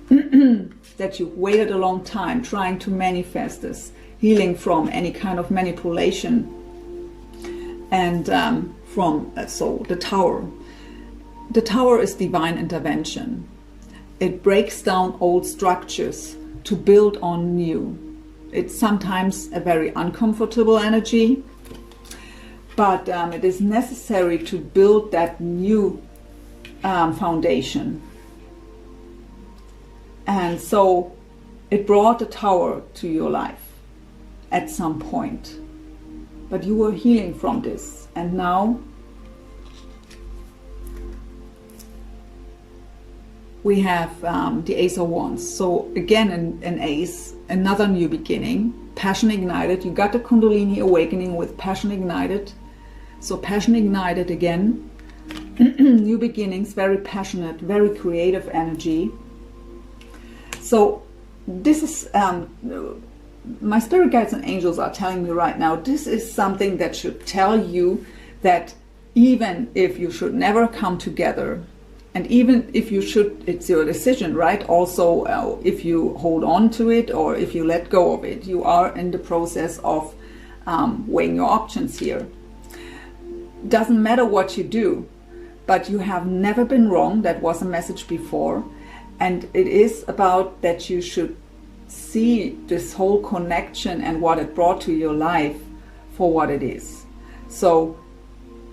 That you waited a long time trying to manifest this, healing from any kind of manipulation. And so the Tower. The Tower is divine intervention. It breaks down old structures to build on new. It's sometimes a very uncomfortable energy, but it is necessary to build that new foundation. And so it brought the Tower to your life at some point, but you were healing from this, and now we have the Ace of Wands. So again, an ace, another new beginning, passion ignited. You got the Kundalini awakening with passion ignited. So passion ignited again, new beginnings, very passionate, very creative energy. So this is, my spirit guides and angels are telling me right now, this is something that should tell you that even if you should never come together, and even if you should, it's your decision, right? Also, if you hold on to it or if you let go of it, you are in the process of weighing your options here. Doesn't matter what you do, but you have never been wrong. That was a message before. And it is about that you should see this whole connection and what it brought to your life for what it is. So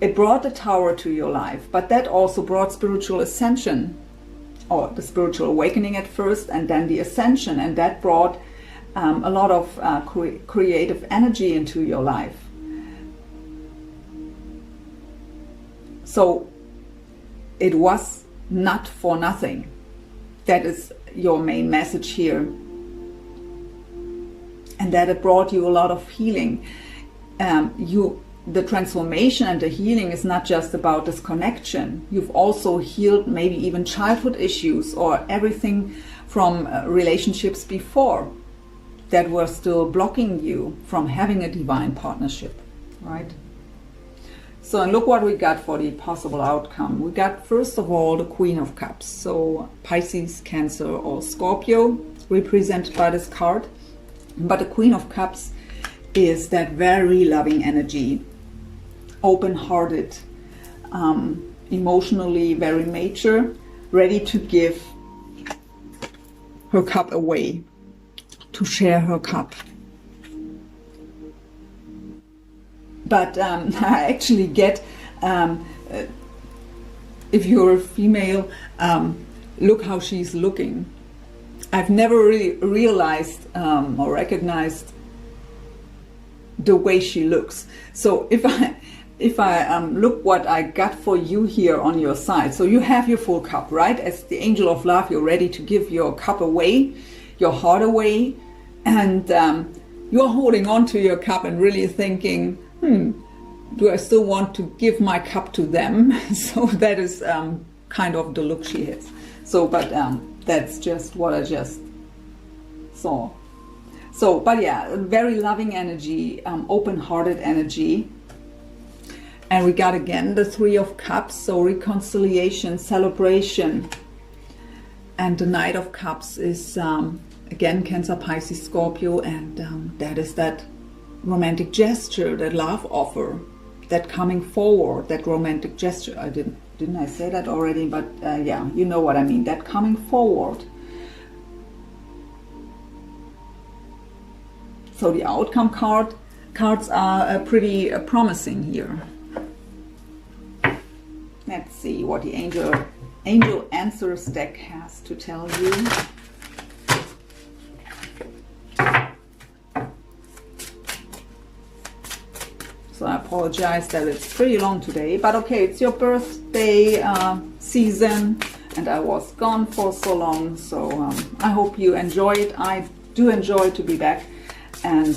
it brought the Tower to your life, but that also brought spiritual ascension, or the spiritual awakening at first, and then the ascension, and that brought a lot of creative energy into your life. So it was not for nothing. That is your main message here. And that it brought you a lot of healing. The transformation and the healing is not just about this connection. You've also healed maybe even childhood issues or everything from relationships before that were still blocking you from having a divine partnership, right? So, and look what we got for the possible outcome. We got, first of all, the Queen of Cups. So Pisces, Cancer, or Scorpio represented by this card. But the Queen of Cups is that very loving energy, open-hearted, emotionally very mature, ready to give her cup away, to share her cup. But I actually get, if you're a female, look how she's looking. I've never really realized or recognized the way she looks. So if I look what I got for you here on your side, so you have your full cup, right? As the angel of love, you're ready to give your cup away, your heart away, and you're holding on to your cup and really thinking, do I still want to give my cup to them? So that is kind of the look she has. So, but that's just what I just saw. So, but yeah, very loving energy, open-hearted energy. And we got again the Three of Cups, so reconciliation, celebration. And the Knight of Cups is again Cancer, Pisces, Scorpio, and that is that romantic gesture, that love offer, that coming forward, that romantic gesture. I didn't I say that already? But yeah, you know what I mean, that coming forward. So the outcome cards are pretty promising here. Let's see what the Angel Answers deck has to tell you. So I apologize that it's pretty long today, but okay, it's your birthday season and I was gone for so long, so I hope you enjoy it. I do enjoy to be back, and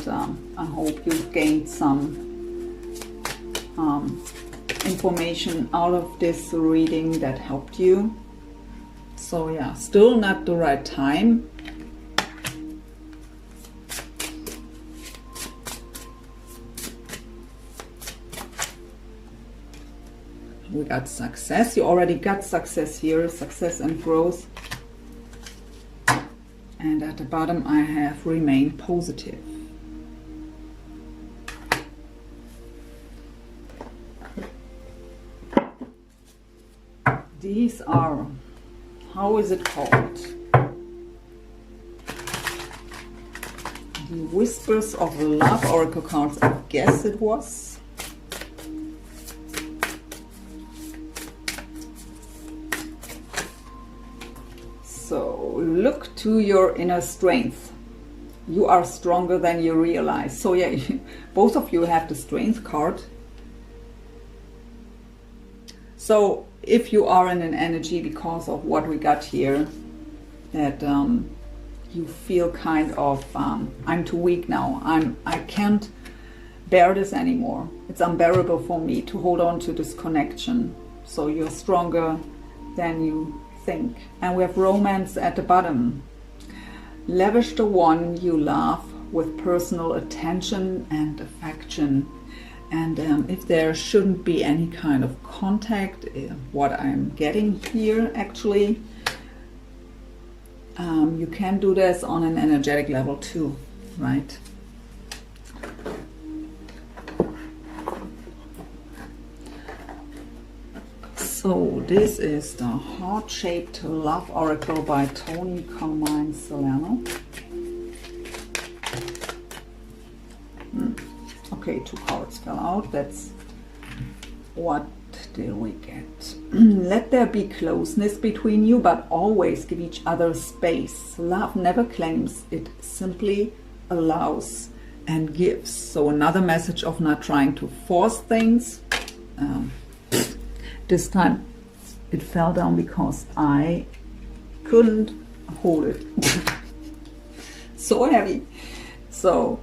I hope you've gained some information out of this reading that helped you. So yeah, still not the right time. We got success. You already got success here, success and growth. And at the bottom I have remain positive. These are, how is it called? The Whispers of Love Oracle cards, I guess it was. So look to your inner strength. You are stronger than you realize. So yeah, both of you have the Strength card. So if you are in an energy because of what we got here, that you feel kind of, I'm too weak now. I can't bear this anymore. It's unbearable for me to hold on to this connection. So you're stronger than you think. And we have Romance at the bottom. Lavish the one you love with personal attention and affection. And if there shouldn't be any kind of contact, what I'm getting here actually, you can do this on an energetic level too, right? So this is the Heart-Shaped Love Oracle by Tony Carmine Solano. Okay, 2 cards fell out. That's what did we get? Let there be closeness between you, but always give each other space. Love never claims, it simply allows and gives. So another message of not trying to force things. This time it fell down because I couldn't hold it. So heavy. So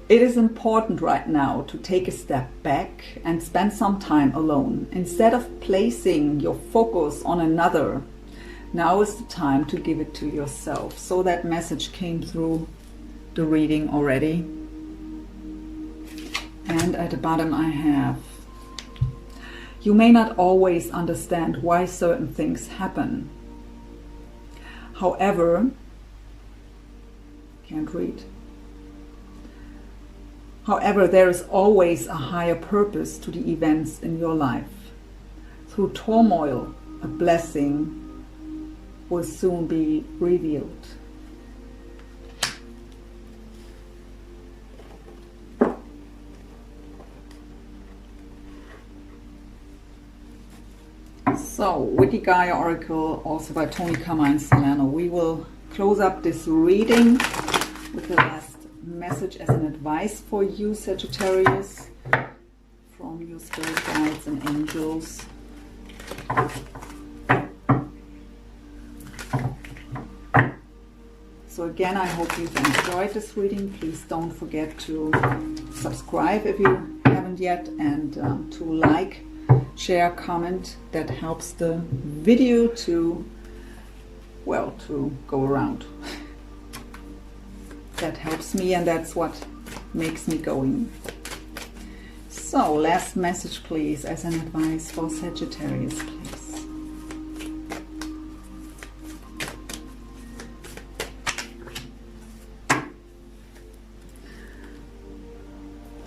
it is important right now to take a step back and spend some time alone. Instead of placing your focus on another, now is the time to give it to yourself. So that message came through the reading already. And at the bottom I have, you may not always understand why certain things happen. However, can't read. However, there is always a higher purpose to the events in your life. Through turmoil, a blessing will soon be revealed. So, with the Gaia Oracle, also by Tony Carmine Solano, we will close up this reading with the last message as an advice for you, Sagittarius, from your spirit guides and angels. So again, I hope you've enjoyed this reading. Please don't forget to subscribe if you haven't yet, and to like share, comment. That helps the video to, well, to go around. That helps me, and that's what makes me going. So, last message, please, as an advice for Sagittarius, please.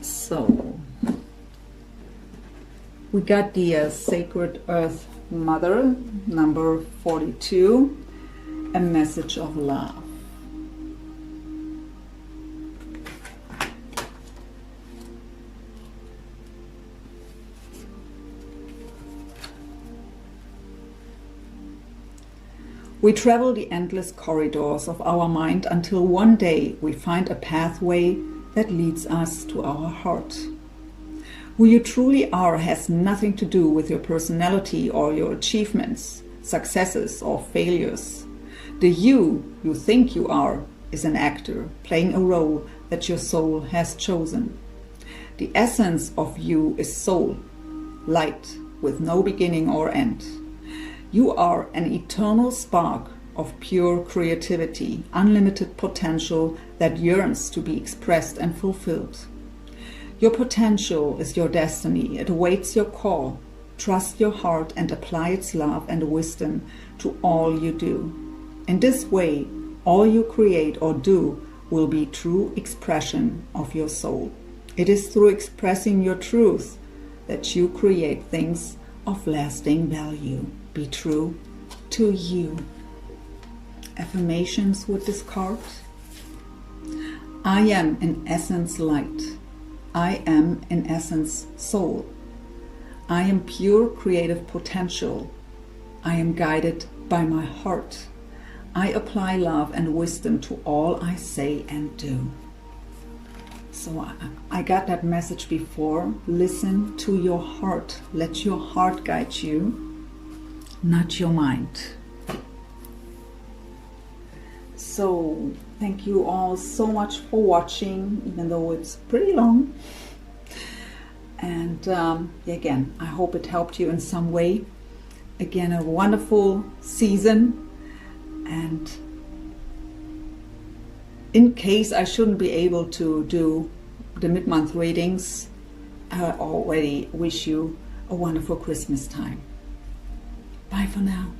So, we got the Sacred Earth Mother, number 42, a message of love. We travel the endless corridors of our mind until one day we find a pathway that leads us to our heart. Who you truly are has nothing to do with your personality or your achievements, successes or failures. The you think you are is an actor playing a role that your soul has chosen. The essence of you is soul, light with no beginning or end. You are an eternal spark of pure creativity, unlimited potential that yearns to be expressed and fulfilled. Your potential is your destiny. It awaits your call. Trust your heart and apply its love and wisdom to all you do. In this way, all you create or do will be true expression of your soul. It is through expressing your truth that you create things of lasting value. Be true to you. Affirmations with this card. I am in essence light. I am in essence soul. I am pure creative potential. I am guided by my heart. I apply love and wisdom to all I say and do. So I got that message before. Listen to your heart. Let your heart guide you, not your mind. So thank you all so much for watching, even though it's pretty long. And again, I hope it helped you in some way. Again, a wonderful season. And in case I shouldn't be able to do the mid-month readings, I already wish you a wonderful Christmas time. Bye for now.